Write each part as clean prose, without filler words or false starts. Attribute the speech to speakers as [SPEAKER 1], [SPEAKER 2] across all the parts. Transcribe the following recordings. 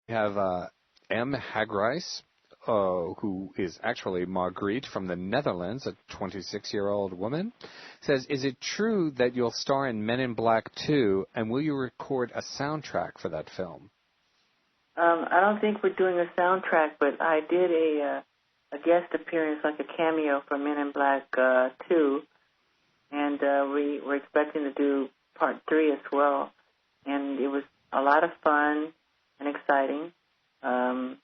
[SPEAKER 1] We have M. Hagreis, who is actually Margriet from the Netherlands, a 26-year-old woman, says, is it true that you'll star in Men in Black 2, and will you record a soundtrack for that film?
[SPEAKER 2] I don't think we're doing a soundtrack, but I did a guest appearance, like a cameo for Men in Black 2, and we were expecting to do part 3 as well, and it was a lot of fun and exciting, and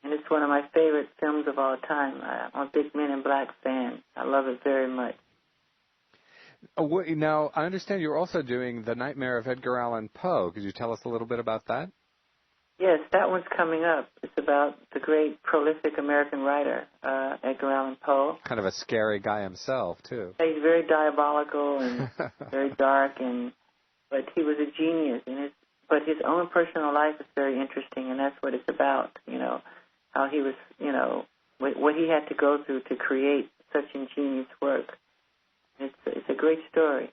[SPEAKER 2] it's one of my favorite films of all time. I'm a big Men in Black fan. I love it very much.
[SPEAKER 1] Now, I understand you're also doing The Nightmare of Edgar Allan Poe. Could you tell us a little bit about that?
[SPEAKER 2] Yes, that one's coming up. It's about the great, prolific American writer, Edgar Allan Poe.
[SPEAKER 1] Kind of a scary guy himself, too.
[SPEAKER 2] He's very diabolical and very dark, but he was a genius. But his own personal life is very interesting, and that's what it's about, how he was, what he had to go through to create such ingenious work. It's a great story.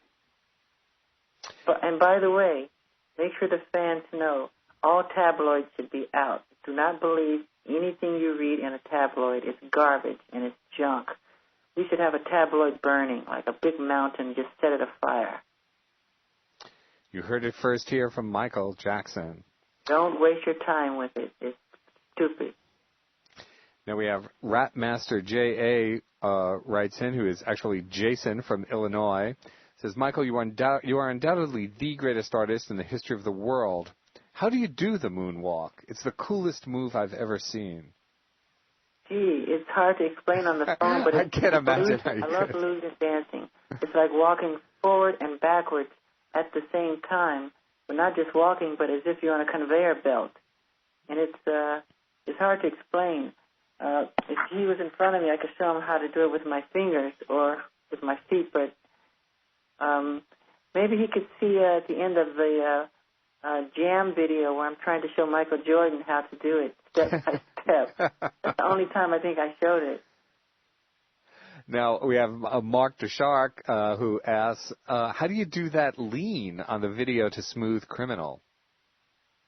[SPEAKER 2] And by the way, make sure the fans know, all tabloids should be out. Do not believe anything you read in a tabloid. It's garbage and it's junk. We should have a tabloid burning, like a big mountain, just set it afire.
[SPEAKER 1] You heard it first here from Michael Jackson.
[SPEAKER 2] Don't waste your time with it. It's stupid.
[SPEAKER 1] Now we have Rapmaster J.A. Writes in, who is actually Jason from Illinois. Says, Michael, you are undoubtedly the greatest artist in the history of the world. How do you do the moonwalk? It's the coolest move I've ever seen.
[SPEAKER 2] Gee, it's hard to explain on the phone, but
[SPEAKER 1] I can't imagine how you
[SPEAKER 2] I love illusion dancing. It's like walking forward and backwards at the same time, but not just walking, but as if you're on a conveyor belt. And it's hard to explain. If he was in front of me, I could show him how to do it with my fingers or with my feet, but maybe he could see at the end of the Jam video where I'm trying to show Michael Jordan how to do it step by step. That's the only time I think I showed it.
[SPEAKER 1] Now, we have Mark DeShark who asks, how do you do that lean on the video to Smooth Criminal?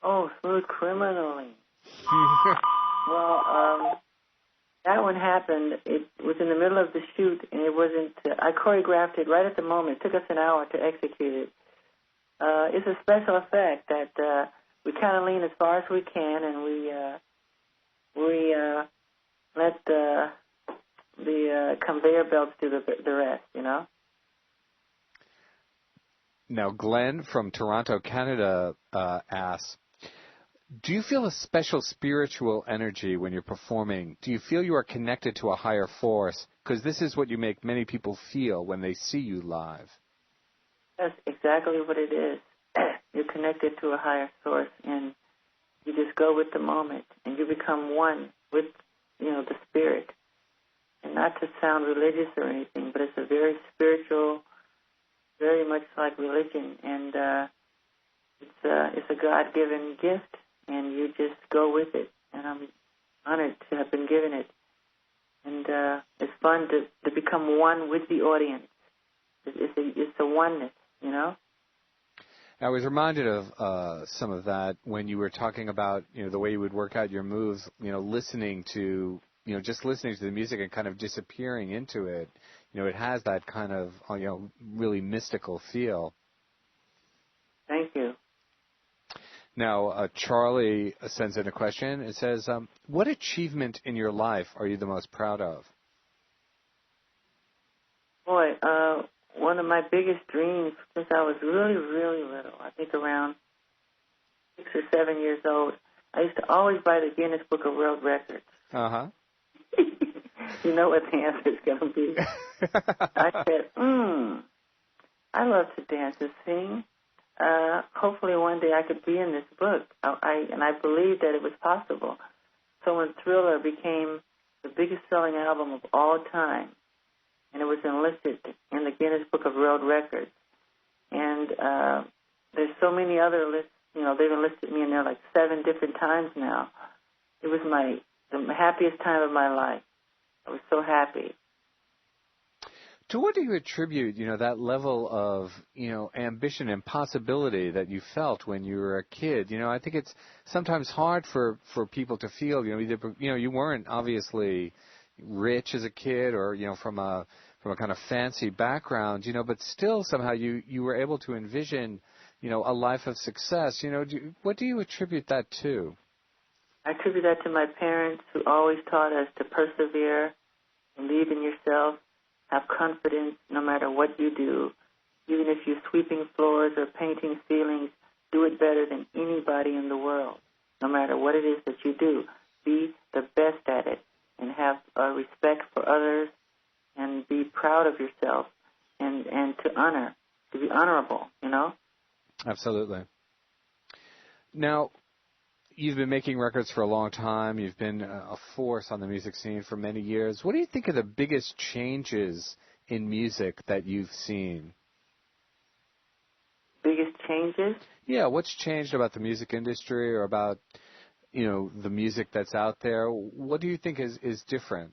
[SPEAKER 2] Oh, Smooth Criminal. Well, that one happened. It was in the middle of the shoot, and it wasn't. I choreographed it right at the moment. It took us an hour to execute it. It's a special effect that we kind of lean as far as we can, and we let the conveyor belts do the rest.
[SPEAKER 1] Now, Glenn from Toronto, Canada, asks, do you feel a special spiritual energy when you're performing? Do you feel you are connected to a higher force? Because this is what you make many people feel when they see you live.
[SPEAKER 2] That's exactly what it is. You're connected to a higher source, and you just go with the moment, and you become one with, the spirit. And not to sound religious or anything, but it's a very spiritual, very much like religion, and it's a God-given gift, and you just go with it. And I'm honored to have been given it. And it's fun to become one with the audience. It's a oneness,
[SPEAKER 1] I was reminded of some of that when you were talking about, the way you would work out your moves, listening to, just listening to the music and kind of disappearing into it. It has that kind of, really mystical feel.
[SPEAKER 2] Thank you.
[SPEAKER 1] Now, Charlie sends in a question. It says, what achievement in your life are you the most proud of?
[SPEAKER 2] Boy, one of my biggest dreams since I was really, really little, I think around 6 or 7 years old, I used to always buy the Guinness Book of World Records.
[SPEAKER 1] Uh-huh.
[SPEAKER 2] You know what the answer is going to be. I said, I love to dance and sing. Hopefully one day I could be in this book. And I believed that it was possible. So when Thriller became the biggest selling album of all time, and it was enlisted in the Guinness Book of World Records, and there's so many other lists, they've enlisted me in there like 7 different times now. It was the happiest time of my life. I was so happy.
[SPEAKER 1] To what do you attribute, that level of, ambition and possibility that you felt when you were a kid? I think it's sometimes hard for people to feel, either, you weren't obviously rich as a kid or, from a kind of fancy background, but still somehow you were able to envision, a life of success. What do you attribute that to?
[SPEAKER 2] I attribute that to my parents who always taught us to persevere, believe in yourself, have confidence no matter what you do. Even if you're sweeping floors or painting ceilings, do it better than anybody in the world. No matter what it is that you do, be the best at it and have respect for others and be proud of yourself and to be honorable,
[SPEAKER 1] Absolutely. Now, you've been making records for a long time. You've been a force on the music scene for many years. What do you think are the biggest changes in music that you've seen?
[SPEAKER 2] Biggest changes?
[SPEAKER 1] Yeah, what's changed about the music industry or about, the music that's out there? What do you think is different?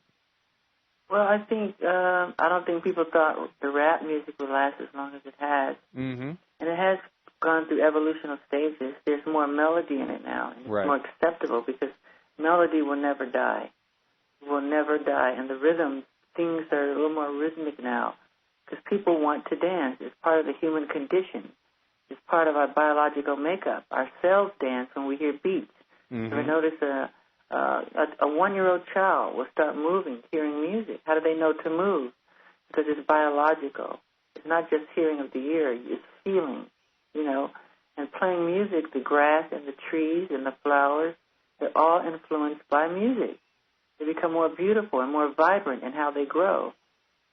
[SPEAKER 2] Well, I don't think people thought the rap music would last as long as it has.
[SPEAKER 1] Mm-hmm.
[SPEAKER 2] And it has gone through evolutional stages. There's more melody in it now, and it's
[SPEAKER 1] right.
[SPEAKER 2] more acceptable because melody will never die. It will never die. And the rhythms, things are a little more rhythmic now because people want to dance. It's part of the human condition. It's part of our biological makeup. Our cells dance when we hear beats.
[SPEAKER 1] Mm-hmm.
[SPEAKER 2] So I notice a one-year-old child will start moving, hearing music. How do they know to move? Because it's biological. It's not just hearing of the ear. It's feeling. And playing music, the grass and the trees and the flowers, they're all influenced by music. They become more beautiful and more vibrant in how they grow.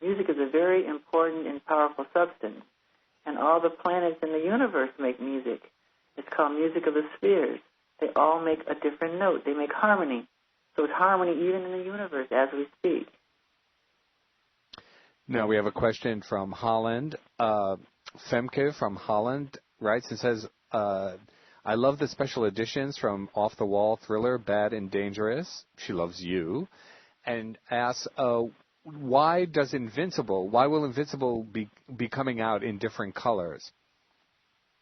[SPEAKER 2] Music is a very important and powerful substance. And all the planets in the universe make music. It's called music of the spheres. They all make a different note. They make harmony. So it's harmony even in the universe as we speak.
[SPEAKER 1] Now we have a question from Holland. Femke from Holland writes and says, I love the special editions from Off the Wall, Thriller, Bad and Dangerous. She loves you. And asks, why will Invincible be coming out in different colors?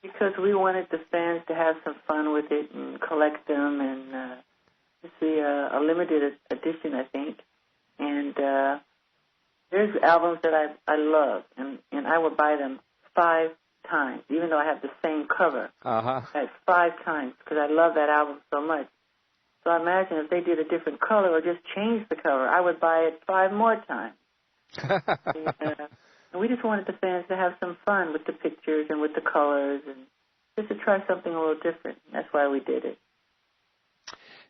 [SPEAKER 2] Because we wanted the fans to have some fun with it and collect them. And it's a limited edition, I think. And there's albums that I love, and I would buy them 5 times, even though I have the same cover.
[SPEAKER 1] Uh-huh.
[SPEAKER 2] That's 5 times because I love that album so much. So I imagine if they did a different color or just changed the cover, I would buy it 5 more times. And we just wanted the fans to have some fun with the pictures and with the colors and just to try something a little different. That's why we did it.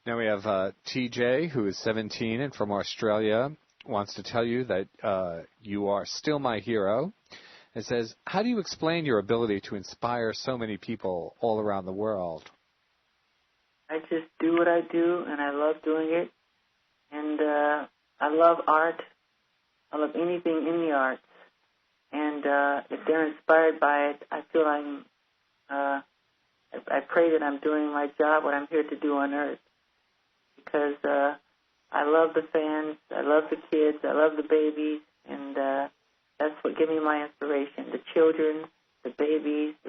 [SPEAKER 1] Now we have TJ, who is 17 and from Australia, wants to tell you that you are still my hero. It says, how do you explain your ability to inspire so many people all around the world?
[SPEAKER 2] I just do what I do, and I love doing it. And I love art. I love anything in the arts. And if they're inspired by it, I feel I pray that I'm doing my job, what I'm here to do on earth. Because I love the fans, I love the kids, I love the babies, and that's what gives me my inspiration. The children, the babies, the